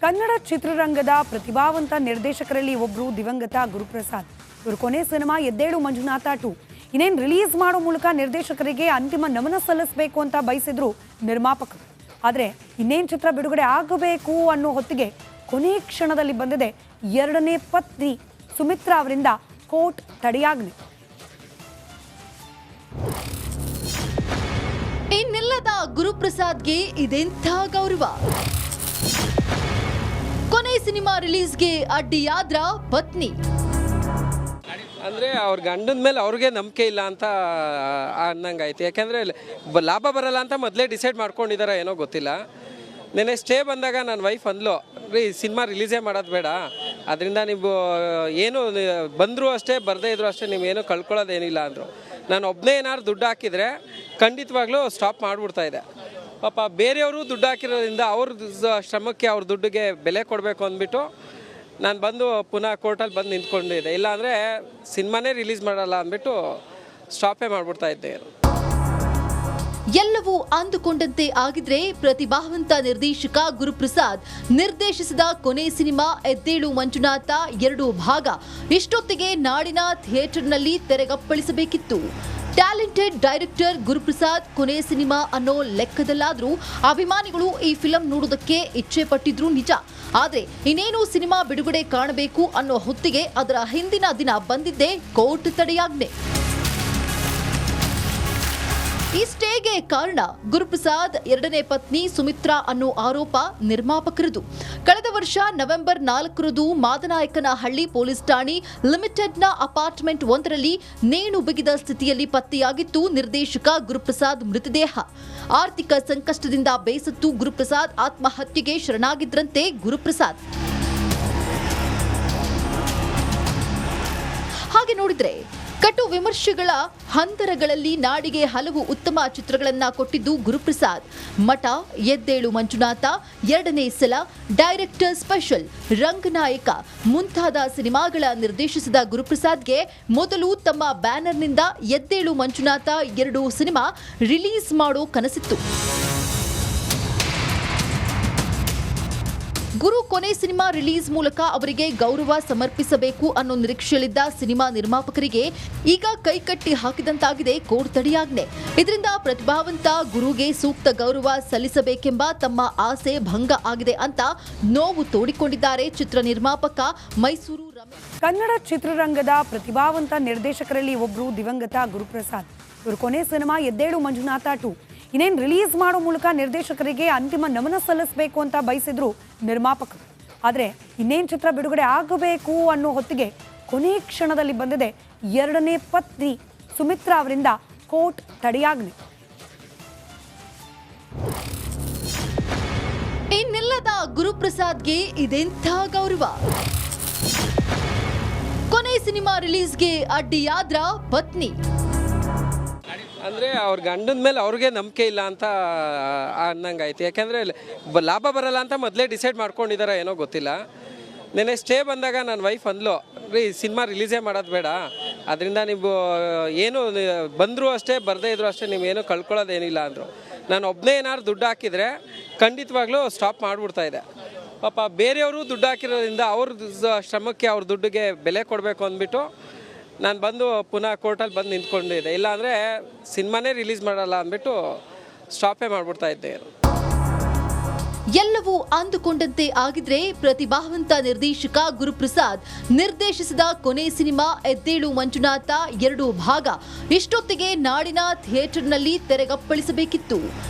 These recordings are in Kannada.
ಕನ್ನಡ ಚಿತ್ರರಂಗದ ಪ್ರತಿಭಾವಂತ ನಿರ್ದೇಶಕರಲ್ಲಿ ಒಬ್ಬರು ದಿವಂಗತ ಗುರುಪ್ರಸಾದ್. ಇವರು ಕೊನೆ ಸಿನಿಮಾ ಎದ್ದೇಳು ಮಂಜುನಾಥ 2 ಇನ್ನೇನು ರಿಲೀಸ್ ಮಾಡೋ ಮೂಲಕ ನಿರ್ದೇಶಕರಿಗೆ ಅಂತಿಮ ನಮನ ಸಲ್ಲಿಸಬೇಕು ಅಂತ ಬಯಸಿದ್ರು ನಿರ್ಮಾಪಕರು. ಆದರೆ ಇನ್ನೇನು ಚಿತ್ರ ಬಿಡುಗಡೆ ಆಗಬೇಕು ಅನ್ನೋ ಹೊತ್ತಿಗೆ ಕೊನೆ ಕ್ಷಣದಲ್ಲಿ ಬಂದಿದೆ ಎರಡನೇ ಪತ್ನಿ ಸುಮಿತ್ರಾ ಅವರಿಂದ ಕೋರ್ಟ್ ತಡೆಯಾಜ್ಞೆ. ಇನ್ನಿಲ್ಲದ ಗುರುಪ್ರಸಾದ್ಗೆ ಇದೆಂಥ ಗೌರವ. ಕೊನೆ ಸಿನಿಮಾ ರಿಲೀಸ್ಗೆ ಅಡ್ಡಿಯಾದ್ರ ಪತ್ನಿ. ಅಂದರೆ ಅವ್ರ ಗಂಡನ ಮೇಲೆ ಅವ್ರಿಗೆ ನಂಬಿಕೆ ಇಲ್ಲ ಅಂತ ಅನ್ನಂಗಾಯ್ತು. ಯಾಕೆಂದರೆ ಲಾಭ ಬರಲ್ಲ ಅಂತ ಮೊದಲೇ ಡಿಸೈಡ್ ಮಾಡ್ಕೊಂಡಿದ್ದಾರೆ ಏನೋ ಗೊತ್ತಿಲ್ಲ. ನೆನೆ ಸ್ಟೇ ಬಂದಾಗ ನನ್ನ ವೈಫ್ ಅಂದ್ಲು, ರೀ ಸಿನಿಮಾ ರಿಲೀಸೇ ಮಾಡೋದು ಬೇಡ, ಅದರಿಂದ ನೀವು ಏನು ಬಂದರೂ ಅಷ್ಟೇ ಬರದೇ ಇದ್ರು ಅಷ್ಟೇ ನೀವೇನು ಕಳ್ಕೊಳ್ಳೋದೇನಿಲ್ಲ ಅಂದರು. ನಾನು ಒಬ್ಬನೇ ಏನಾದ್ರು ದುಡ್ಡು ಹಾಕಿದರೆ ಖಂಡಿತವಾಗ್ಲೂ ಸ್ಟಾಪ್ ಮಾಡಿಬಿಡ್ತಾಯಿದ್ದೆ. ಪಾಪ ಬೇರೆಯವರು ದುಡ್ಡು ಹಾಕಿರೋದ್ರಿಂದ ಅವ್ರ ಶ್ರಮಕ್ಕೆ ಅವ್ರ ದುಡ್ಡಿಗೆ ಬೆಲೆ ಕೊಡಬೇಕು ಅಂದ್ಬಿಟ್ಟು ನಾನು ಬಂದು ಪುನಃ ಕೋರ್ಟಲ್ಲಿ ಬಂದು ನಿಂತ್ಕೊಂಡಿದ್ದೆ. ಇಲ್ಲಾಂದರೆ ಸಿನಿಮಾನೇ ರಿಲೀಸ್ ಮಾಡಲ್ಲ ಅಂದ್ಬಿಟ್ಟು ಸ್ಟಾಪೇ ಮಾಡಿಬಿಡ್ತಾ ಇದ್ದೆ. ಎಲ್ಲವೂ ಅಂದುಕೊಂಡಂತೆ ಆಗಿದ್ರೆ ಪ್ರತಿಭಾವಂತ ನಿರ್ದೇಶಕ ಗುರುಪ್ರಸಾದ್ ನಿರ್ದೇಶಿಸಿದ ಕೊನೆ ಸಿನಿಮಾ ಎದ್ದೇಳು ಮಂಜುನಾಥ 2 ಭಾಗ ಇಷ್ಟೊತ್ತಿಗೆ ನಾಡಿನ ಥಿಯೇಟರ್ನಲ್ಲಿ ತೆರೆಗಪ್ಪಳಿಸಬೇಕಿತ್ತು. ಟ್ಯಾಲೆಂಟೆಡ್ ಡೈರೆಕ್ಟರ್ ಗುರುಪ್ರಸಾದ್ ಕೊನೆ ಸಿನಿಮಾ ಅನ್ನೋ ಲೆಕ್ಕದಲ್ಲಾದ್ರೂ ಅಭಿಮಾನಿಗಳು ಈ ಫಿಲಂ ನೋಡೋದಕ್ಕೆ ಇಚ್ಛೆ ಪಟ್ಟಿದ್ರು ನಿಜ. ಆದ್ರೆ ಇನ್ನೇನು ಸಿನಿಮಾ ಬಿಡುಗಡೆ ಕಾಣಬೇಕು ಅನ್ನೋ ಹೊತ್ತಿಗೆ ಅದರ ಹಿಂದಿನ ದಿನ ಬಂದಿದ್ದೇ ಕೋರ್ಟ್ ತಡೆಯಾಜ್ಞೆ. ಈ ಸ್ಟೇಗೆ ಕಾರಣ ಗುರುಪ್ರಸಾದ್ ಎರಡನೇ ಪತ್ನಿ ಸುಮಿತ್ರಾ ಅನ್ನೋ ಆರೋಪ ನಿರ್ಮಾಪಕರದು. ಕಳೆದ ವರ್ಷ ನವೆಂಬರ್ 4ರಂದು ಮಾದನಾಯಕನಹಳ್ಳಿ ಪೊಲೀಸ್ ಠಾಣೆ ಲಿಮಿಟೆಡ್ನ ಅಪಾರ್ಟ್ಮೆಂಟ್ ಒಂದರಲ್ಲಿ ನೇಣು ಬಿಗಿದ ಸ್ಥಿತಿಯಲ್ಲಿ ಪತ್ತೆಯಾಗಿತ್ತು ನಿರ್ದೇಶಕ ಗುರುಪ್ರಸಾದ್ ಮೃತದೇಹ. ಆರ್ಥಿಕ ಸಂಕಷ್ಟದಿಂದ ಬೇಸತ್ತು ಗುರುಪ್ರಸಾದ್ ಆತ್ಮಹತ್ಯೆಗೆ ಶರಣಾಗಿದ್ರಂತೆ. ಗುರುಪ್ರಸಾದ್ ಹಾಗೆ ನೋಡಿದ್ರೆ ಕಟು ವಿಮರ್ಶೆಗಳ ಹಂತರಗಳಲ್ಲಿ ನಾಡಿಗೆ ಹಲವು ಉತ್ತಮ ಚಿತ್ರಗಳನ್ನ ಕೊಟ್ಟಿದ್ದು ಗುರುಪ್ರಸಾದ್. ಮಠ, ಎದ್ದೇಳು ಮಂಜುನಾಥ, 2ನೇ ಸಲ, ಡೈರೆಕ್ಟರ್ ಸ್ಪೆಷಲ್, ರಂಗನಾಯಕ ಮುಂತಾದ ಸಿನಿಮಾಗಳ ನಿರ್ದೇಶಿಸಿದ ಗುರುಪ್ರಸಾದ್ಗೆ ಮೊದಲು ತಮ್ಮ ಬ್ಯಾನರ್ನಿಂದ ಎದ್ದೇಳು ಮಂಜುನಾಥ 2 ಸಿನಿಮಾ ರಿಲೀಸ್ ಮಾಡೋ ಕನಸಿತ್ತು. ಗುರು ಕೊನೆ ಸಿನಿಮಾ ರಿಲೀಸ್ ಮೂಲಕ ಅವರಿಗೆ ಗೌರವ ಸಮರ್ಪಿಸಬೇಕು ಅನ್ನೋ ನಿರೀಕ್ಷೆಯಲ್ಲಿದ್ದ ಸಿನಿಮಾ ನಿರ್ಮಾಪಕರಿಗೆ ಈಗ ಕೈಕಟ್ಟಿ ಹಾಕಿದಂತಾಗಿದೆ ಕೋರ್ಟ್ ತಡೆಯಾಜ್ಞೆ. ಇದರಿಂದ ಪ್ರತಿಭಾವಂತ ಗುರುಗೆ ಸೂಕ್ತ ಗೌರವ ಸಲ್ಲಿಸಬೇಕೆಂಬ ತಮ್ಮ ಆಸೆ ಭಂಗ ಆಗಿದೆ ಅಂತ ನೋವು ತೋಡಿಕೊಂಡಿದ್ದಾರೆ ಚಿತ್ರ ನಿರ್ಮಾಪಕ ಮೈಸೂರು ರಮೇಶ್. ಕನ್ನಡ ಚಿತ್ರರಂಗದ ಪ್ರತಿಭಾವಂತ ನಿರ್ದೇಶಕರಲ್ಲಿ ಒಬ್ಬರು ದಿವಂಗತ ಗುರುಪ್ರಸಾದ್. ಇವರು ಕೊನೆ ಸಿನಿಮಾ ಎದ್ದೇಳು ಮಂಜುನಾಥ 2 ಇನ್ನೇನು ರಿಲೀಸ್ ಮಾಡೋ ಮೂಲಕ ನಿರ್ದೇಶಕರಿಗೆ ಅಂತಿಮ ನಮನ ಸಲ್ಲಿಸಬೇಕು ಅಂತ ಬಯಸಿದ್ರು ನಿರ್ಮಾಪಕರು. ಆದರೆ ಇನ್ನೇನು ಚಿತ್ರ ಬಿಡುಗಡೆ ಆಗಬೇಕು ಅನ್ನೋ ಹೊತ್ತಿಗೆ ಕೊನೆ ಕ್ಷಣದಲ್ಲಿ ಬಂದಿದೆ ಎರಡನೇ ಪತ್ನಿ ಸುಮಿತ್ರಾ ಅವರಿಂದ ಕೋರ್ಟ್ ತಡೆಯಾಜ್ಞೆ. ಇನ್ನಿಲ್ಲದ ಗುರುಪ್ರಸಾದ್ಗೆ ಇದೆಂಥ ಗೌರವ. ಕೊನೆ ಸಿನಿಮಾ ರಿಲೀಸ್ಗೆ ಅಡ್ಡಿಯಾದ್ರ ಪತ್ನಿ. ಅಂದರೆ ಅವ್ರ ಗಂಡನ ಮೇಲೆ ಅವ್ರಿಗೆ ನಂಬಿಕೆ ಇಲ್ಲ ಅಂತ ಅನ್ನಂಗಾಯ್ತು. ಯಾಕೆಂದರೆ ಲಾಭ ಬರಲ್ಲ ಅಂತ ಮೊದಲೇ ಡಿಸೈಡ್ ಮಾಡ್ಕೊಂಡಿದ್ದಾರೆ ಏನೋ ಗೊತ್ತಿಲ್ಲ. ನೆನೆ ಸ್ಟೇ ಬಂದಾಗ ನನ್ನ ವೈಫ್ ಅಂದ್ಲು, ರೀ ಸಿನಿಮಾ ರಿಲೀಸೇ ಮಾಡೋದು ಬೇಡ, ಅದರಿಂದ ನೀವು ಏನು ಬಂದರೂ ಅಷ್ಟೇ ಬರದೇ ಇದ್ರು ಅಷ್ಟೇ ನೀವೇನು ಕಳ್ಕೊಳ್ಳೋದೇನಿಲ್ಲ ಅಂದರು. ನಾನು ಒಬ್ಬನೇ ಏನಾದ್ರು ದುಡ್ಡು ಹಾಕಿದರೆ ಖಂಡಿತವಾಗ್ಲೂ ಸ್ಟಾಪ್ ಮಾಡಿಬಿಡ್ತಾಯಿದ್ದೆ. ಪಾಪ ಬೇರೆಯವರು ದುಡ್ಡು ಹಾಕಿರೋದ್ರಿಂದ ಅವ್ರ ಶ್ರಮಕ್ಕೆ ಅವ್ರ ದುಡ್ಡಿಗೆ ಬೆಲೆ ಕೊಡಬೇಕು ಅಂದ್ಬಿಟ್ಟು ನಾನು ಬಂದು ಪುನಃ ಕೋರ್ಟಲ್ಲಿ ಬಂದು ನಿಂತ್ಕೊಂಡಿದ್ದೆ. ಇಲ್ಲಾಂದರೆ ಸಿನಿಮಾನೇ ರಿಲೀಸ್ ಮಾಡಲ್ಲ ಅಂದ್ಬಿಟ್ಟು ಸ್ಟಾಪೇ ಮಾಡಿಬಿಡ್ತಾ ಇದ್ದೆ. ಎಲ್ಲವೂ ಅಂದುಕೊಂಡಂತೆ ಆಗಿದ್ರೆ ಪ್ರತಿಭಾವಂತ ನಿರ್ದೇಶಕ ಗುರುಪ್ರಸಾದ್ ನಿರ್ದೇಶಿಸಿದ ಕೊನೆ ಸಿನಿಮಾ ಎದ್ದೇಳು ಮಂಜುನಾಥ 2 ಭಾಗ ಇಷ್ಟೊತ್ತಿಗೆ ನಾಡಿನ ಥಿಯೇಟರ್ನಲ್ಲಿ ತೆರೆಗಪ್ಪಳಿಸಬೇಕಿತ್ತು.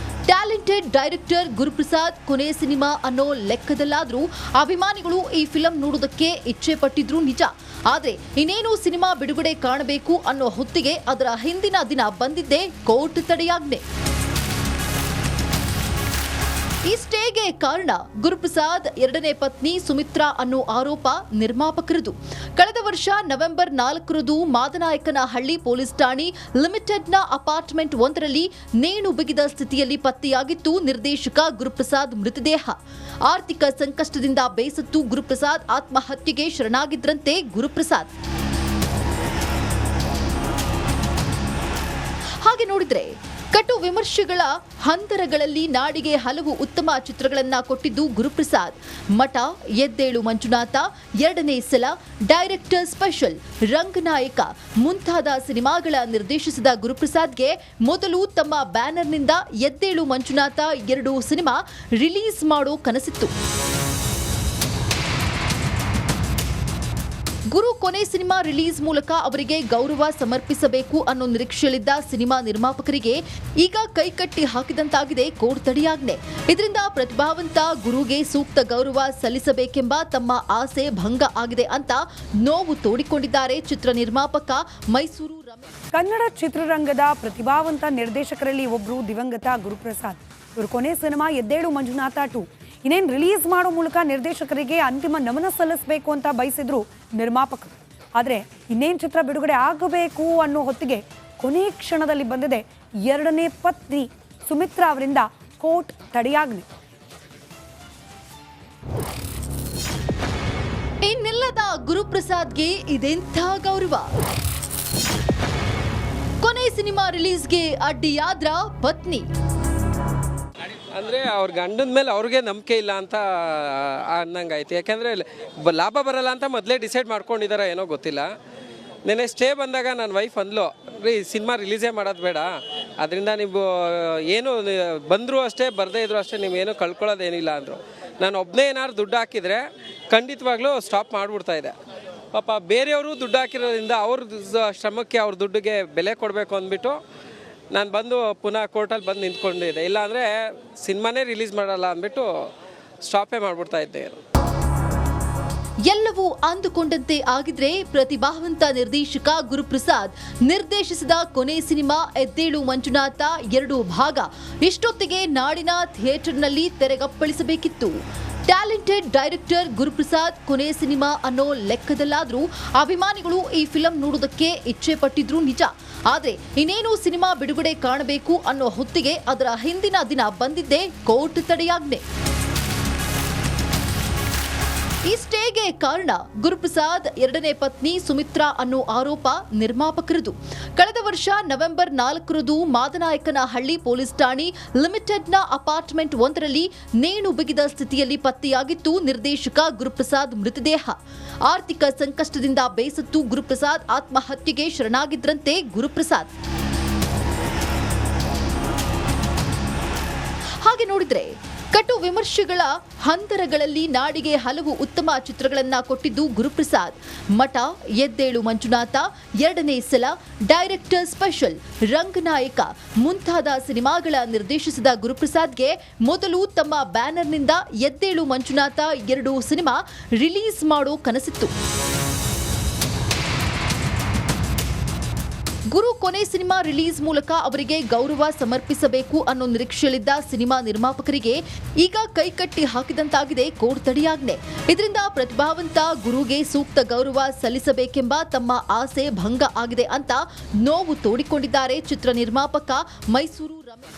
ಟ್ಯಾಲೆಂಟೆಡ್ ಡೈರೆಕ್ಟರ್ ಗುರುಪ್ರಸಾದ್ ಕೊನೆ ಸಿನಿಮಾ ಅನ್ನೋ ಲೆಕ್ಕದಲ್ಲಾದ್ರೂ ಅಭಿಮಾನಿಗಳು ಈ ಫಿಲಂ ನೋಡೋದಕ್ಕೆ ಇಚ್ಛೆ ಪಟ್ಟಿದ್ರು ನಿಜ. ಆದ್ರೆ ಇನ್ನೇನು ಸಿನಿಮಾ ಬಿಡುಗಡೆ ಕಾಣಬೇಕು ಅನ್ನೋ ಹೊತ್ತಿಗೆ ಅದರ ಹಿಂದಿನ ದಿನ ಬಂದಿದ್ದೇ ಕೋರ್ಟ್ ತಡೆಯಾಜ್ಞೆ. ಈ ಸ್ಟೇಗೆ ಕಾರಣ ಗುರುಪ್ರಸಾದ್ ಎರಡನೇ ಪತ್ನಿ ಸುಮಿತ್ರಾ ಅನ್ನೋ ಆರೋಪ ನಿರ್ಮಾಪಕರದು. ಕಳೆದ ವರ್ಷ ನವೆಂಬರ್ 4ರಂದು ಮಾದನಾಯಕನಹಳ್ಳಿ ಪೊಲೀಸ್ ಠಾಣೆ ಲಿಮಿಟೆಡ್ನ ಅಪಾರ್ಟ್ಮೆಂಟ್ ಒಂದರಲ್ಲಿ ನೇಣು ಬಿಗಿದ ಸ್ಥಿತಿಯಲ್ಲಿ ಪತ್ತೆಯಾಗಿತ್ತು ನಿರ್ದೇಶಕ ಗುರುಪ್ರಸಾದ್ ಮೃತದೇಹ. ಆರ್ಥಿಕ ಸಂಕಷ್ಟದಿಂದ ಬೇಸತ್ತು ಗುರುಪ್ರಸಾದ್ ಆತ್ಮಹತ್ಯೆಗೆ ಶರಣಾಗಿದ್ರಂತೆ. ಗುರುಪ್ರಸಾದ್ ಹಾಗೆ ನೋಡಿದ್ರೆ ಕಟು ವಿಮರ್ಶೆಗಳ ಹಂತರಗಳಲ್ಲಿ ನಾಡಿಗೆ ಹಲವು ಉತ್ತಮ ಚಿತ್ರಗಳನ್ನ ಕೊಟ್ಟಿದ್ದು ಗುರುಪ್ರಸಾದ್. ಮಠ, ಎದ್ದೇಳು ಮಂಜುನಾಥ, ಎರಡನೇ ಸಲ, ಡೈರೆಕ್ಟರ್ ಸ್ಪೆಷಲ್, ರಂಗನಾಯಕ ಮುಂತಾದ ಸಿನಿಮಾಗಳ ನಿರ್ದೇಶಿಸಿದ ಗುರುಪ್ರಸಾದ್ಗೆ ಮೊದಲು ತಮ್ಮ ಬ್ಯಾನರ್ನಿಂದ ಎದ್ದೇಳು ಮಂಜುನಾಥ 2 ಸಿನಿಮಾ ರಿಲೀಸ್ ಮಾಡೋ ಕನಸಿತ್ತು. ಗುರು ಕೊನೆ ಸಿನಿಮಾ ರಿಲೀಸ್ ಮೂಲಕ ಅವರಿಗೆ ಗೌರವ ಸಮರ್ಪಿಸಬೇಕು ಅನ್ನೋ ನಿರೀಕ್ಷೆಯಲ್ಲಿದ್ದ ಸಿನಿಮಾ ನಿರ್ಮಾಪಕರಿಗೆ ಈಗ ಕೈಕಟ್ಟಿ ಹಾಕಿದಂತಾಗಿದೆ ಕೋರ್ಟ್ ತಡೆಯಾಜ್ಞೆ. ಇದರಿಂದ ಪ್ರತಿಭಾವಂತ ಗುರುಗೆ ಸೂಕ್ತ ಗೌರವ ಸಲ್ಲಿಸಬೇಕೆಂಬ ತಮ್ಮ ಆಸೆ ಭಂಗ ಆಗಿದೆ ಅಂತ ನೋವು ತೋಡಿಕೊಂಡಿದ್ದಾರೆ ಚಿತ್ರ ನಿರ್ಮಾಪಕ ಮೈಸೂರು ರಮೇಶ್. ಕನ್ನಡ ಚಿತ್ರರಂಗದ ಪ್ರತಿಭಾವಂತ ನಿರ್ದೇಶಕರಲ್ಲಿ ಒಬ್ಬರು ದಿವಂಗತ ಗುರುಪ್ರಸಾದ್. ಇವರು ಕೊನೆ ಸಿನಿಮಾ ಎದ್ದೇಳು ಮಂಜುನಾಥ 2 ಇನ್ನೇನು ರಿಲೀಸ್ ಮಾಡೋ ಮೂಲಕ ನಿರ್ದೇಶಕರಿಗೆ ಅಂತಿಮ ನಮನ ಸಲ್ಲಿಸಬೇಕು ಅಂತ ಬಯಸಿದ್ರು ನಿರ್ಮಾಪಕರು. ಆದರೆ ಇನ್ನೇನು ಚಿತ್ರ ಬಿಡುಗಡೆ ಆಗಬೇಕು ಅನ್ನೋ ಹೊತ್ತಿಗೆ ಕೊನೆ ಕ್ಷಣದಲ್ಲಿ ಬಂದಿದೆ 2ನೇ ಪತ್ನಿ ಸುಮಿತ್ರಾ ಅವರಿಂದ ಕೋರ್ಟ್ ತಡೆಯಾಜ್ಞೆ. ಇನ್ನಿಲ್ಲದ ಗುರುಪ್ರಸಾದ್ಗೆ ಇದೆಂಥ ಗೌರವ. ಕೊನೆ ಸಿನಿಮಾ ರಿಲೀಸ್ಗೆ ಅಡ್ಡಿಯಾದ್ರ ಪತ್ನಿ. ಅಂದರೆ ಅವ್ರ ಗಂಡನ ಮೇಲೆ ಅವ್ರಿಗೆ ನಂಬಿಕೆ ಇಲ್ಲ ಅಂತ ಅನ್ನಂಗಾಯ್ತು. ಯಾಕೆಂದರೆ ಲಾಭ ಬರಲ್ಲ ಅಂತ ಮೊದಲೇ ಡಿಸೈಡ್ ಮಾಡ್ಕೊಂಡಿದ್ದಾರೆ ಏನೋ ಗೊತ್ತಿಲ್ಲ. ನೆನೆ ಸ್ಟೇ ಬಂದಾಗ ನನ್ನ ವೈಫ್ ಅಂದ್ಲು, ರೀ ಸಿನಿಮಾ ರಿಲೀಸೇ ಮಾಡೋದು ಬೇಡ, ಅದರಿಂದ ನೀವು ಏನು ಬಂದರೂ ಅಷ್ಟೇ ಬರದೇ ಇದ್ರು ಅಷ್ಟೇ ನೀವೇನು ಕಳ್ಕೊಳ್ಳೋದೇನಿಲ್ಲ ಅಂದರು. ನಾನು ಒಬ್ಬನೇ ಏನಾದ್ರು ದುಡ್ಡು ಹಾಕಿದರೆ ಖಂಡಿತವಾಗ್ಲೂ ಸ್ಟಾಪ್ ಮಾಡಿಬಿಡ್ತಾಯಿದ್ದೆ. ಪಾಪ ಬೇರೆಯವರು ದುಡ್ಡು ಹಾಕಿರೋದ್ರಿಂದ ಅವ್ರ ಶ್ರಮಕ್ಕೆ ಅವ್ರ ದುಡ್ಡಿಗೆ ಬೆಲೆ ಕೊಡಬೇಕು ಅಂದ್ಬಿಟ್ಟು ನಾನು ಬಂದು ಪುನಃ ಕೋರ್ಟಲ್ಲಿ ಬಂದು ನಿಂತ್ಕೊಂಡಿದ್ದೆ. ಇಲ್ಲಾಂದರೆ ಸಿನಿಮಾನೇ ರಿಲೀಸ್ ಮಾಡಲ್ಲ ಅಂದ್ಬಿಟ್ಟು ಸ್ಟಾಪೇ ಮಾಡಿಬಿಡ್ತಾ ಇದ್ದೆ. ಎಲ್ಲವೂ ಅಂದುಕೊಂಡಂತೆ ಆಗಿದ್ರೆ ಪ್ರತಿಭಾವಂತ ನಿರ್ದೇಶಕ ಗುರುಪ್ರಸಾದ್ ನಿರ್ದೇಶಿಸಿದ ಕೊನೆ ಸಿನಿಮಾ ಎದ್ದೇಳು ಮಂಜುನಾಥ 2 ಭಾಗ ಇಷ್ಟೊತ್ತಿಗೆ ನಾಡಿನ ಥಿಯೇಟರ್ನಲ್ಲಿ ತೆರೆಗಪ್ಪಳಿಸಬೇಕಿತ್ತು. ಟ್ಯಾಲೆಂಟೆಡ್ ಡೈರೆಕ್ಟರ್ ಗುರುಪ್ರಸಾದ್ ಕೊನೆ ಸಿನಿಮಾ ಅನ್ನೋ ಲೆಕ್ಕದಲ್ಲಾದ್ರೂ ಅಭಿಮಾನಿಗಳು ಈ ಫಿಲಂ ನೋಡೋದಕ್ಕೆ ಇಚ್ಛೆ ಪಟ್ಟಿದ್ರು ನಿಜ. ಆದ್ರೆ ಇನ್ನೇನು ಸಿನಿಮಾ ಬಿಡುಗಡೆ ಕಾಣಬೇಕು ಅನ್ನೋ ಹೊತ್ತಿಗೆ ಅದರ ಹಿಂದಿನ ದಿನ ಬಂದಿದ್ದೇ ಕೋರ್ಟ್ ತಡೆಯಾಜ್ಞೆ. ಈ ಸ್ಟೇಗೆ ಕಾರಣ ಗುರುಪ್ರಸಾದ್ 2ನೇ ಪತ್ನಿ ಸುಮಿತ್ರಾ ಅನ್ನೋ ಆರೋಪ ನಿರ್ಮಾಪಕರದು. ಕಳೆದ ವರ್ಷ ನವೆಂಬರ್ 4ರಂದು ಮಾದನಾಯಕನಹಳ್ಳಿ ಪೊಲೀಸ್ ಠಾಣೆ ಲಿಮಿಟೆಡ್ನ ಅಪಾರ್ಟ್ಮೆಂಟ್ 1ರಲ್ಲಿ ನೇಣು ಬಿಗಿದ ಸ್ಥಿತಿಯಲ್ಲಿ ಪತ್ತೆಯಾಗಿತ್ತು ನಿರ್ದೇಶಕ ಗುರುಪ್ರಸಾದ್ ಮೃತದೇಹ. ಆರ್ಥಿಕ ಸಂಕಷ್ಟದಿಂದ ಬೇಸತ್ತು ಗುರುಪ್ರಸಾದ್ ಆತ್ಮಹತ್ಯೆಗೆ ಶರಣಾಗಿದ್ರಂತೆ. ಗುರುಪ್ರಸಾದ್ ಹಾಗೆ ನೋಡಿದ್ರೆ ಕಟು ವಿಮರ್ಶೆಗಳ ಹಂತರಗಳಲ್ಲಿ ನಾಡಿಗೆ ಹಲವು ಉತ್ತಮ ಚಿತ್ರಗಳನ್ನ ಕೊಟ್ಟಿದ್ದು ಗುರುಪ್ರಸಾದ್. ಮಠ, ಎದ್ದೇಳು ಮಂಜುನಾಥ, ಎರಡನೇ ಸಲ, ಡೈರೆಕ್ಟರ್ ಸ್ಪೆಷಲ್, ರಂಗನಾಯಕ ಮುಂತಾದ ಸಿನಿಮಾಗಳ ನಿರ್ದೇಶಿಸಿದ ಗುರುಪ್ರಸಾದ್ಗೆ ಮೊದಲು ತಮ್ಮ ಬ್ಯಾನರ್ನಿಂದ ಎದ್ದೇಳು ಮಂಜುನಾಥ 2 ಸಿನಿಮಾ ರಿಲೀಸ್ ಮಾಡೋ ಕನಸಿತ್ತು. ಗುರು ಕೊನೆ ಸಿನಿಮಾ ರಿಲೀಸ್ ಮೂಲಕ ಅವರಿಗೆ ಗೌರವ ಸಮರ್ಪಿಸಬೇಕು ಅನ್ನೋ ನಿರೀಕ್ಷೆಯಲ್ಲಿದ್ದ ಸಿನಿಮಾ ನಿರ್ಮಾಪಕರಿಗೆ ಈಗ ಕೈಕಟ್ಟಿ ಹಾಕಿದಂತಾಗಿದೆ ಕೋರ್ಟ್ ತಡೆಯಾಜ್ಞೆ. ಇದರಿಂದ ಪ್ರತಿಭಾವಂತ ಗುರುಗೆ ಸೂಕ್ತ ಗೌರವ ಸಲ್ಲಿಸಬೇಕೆಂಬ ತಮ್ಮ ಆಸೆ ಭಂಗ ಆಗಿದೆ ಅಂತ ನೋವು ತೋಡಿಕೊಂಡಿದ್ದಾರೆ ಚಿತ್ರ ನಿರ್ಮಾಪಕ ಮೈಸೂರು ರಮೇಶ್.